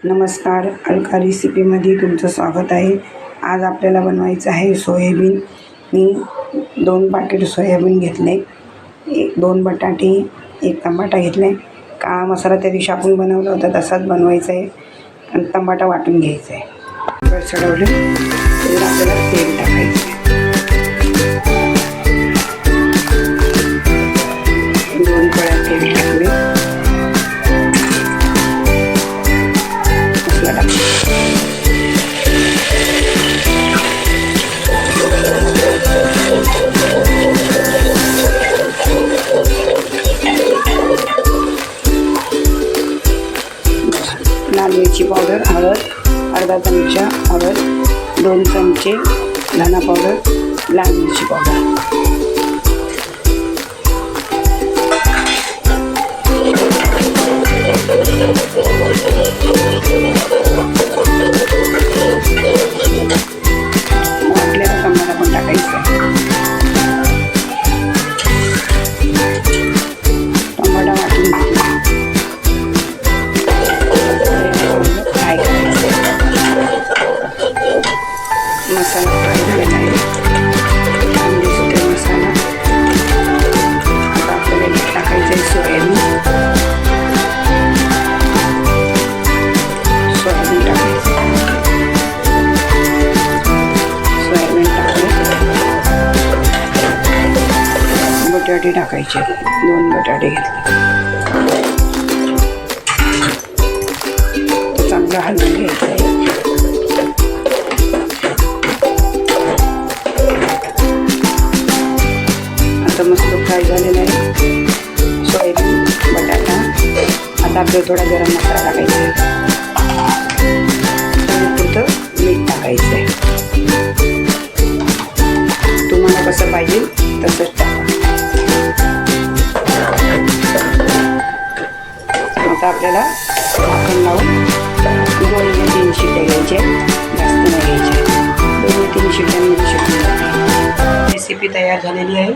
नमस्कार, अलका रेसिपीमध्ये तुमचं स्वागत आहे। आज आपल्याला बनवायचं आहे सोयाबीन। मी 2 पाकिट सोयाबीन घेतले, 2 बटाटे, 1 टमाटा घेतले। काळा मसाला त्या दिवशी आपण बनवला होता तसाच बनवायचा आहे आणि टमाटा वाटून घ्यायचा आहे। चढवले तर आपल्याला तेल टाकायचं आहे। 2 कळ्या तेल टाकले। लाल मिरची पावडर, हळद, अर्धा चमचा हळद, 2 चमचे धना पावडर, लाल मिरची पावडर। आपल्याला टमाटा पण टाकायचा आहे। टमाटा वाटून घेतला, फ्राय करायचा। मसाला फ्राय झालेला आहे, छान दिसतोय मसाला। आता आपल्याला टाकायचं आहे सोयाबीन। सोयाबीन टाकायचं, सोयाबीन टाकलं। बटाटे टाकायचे, 2 बटाटे घेतले। चांगलं हलवून घ्यायचं आहे। आता मस्त फ्राय झालेला आहे सोयाबीन, बटाटा। आता आपल्याला थोडा गरम मसाला टाकायचा आहे, पुरतं मीठ टाकायचं आहे। तुम्हाला कसं पाहिजे तसंच टाका। आता आपल्याला झाकण लावून 2 ते 3 शिट्ट्या घ्यायच्या, जास्त नाही घ्यायच्या। 2 ते 3 शिट्ट्यांमध्ये शिजून जाते। रेसिपी तयार झालेली आहे।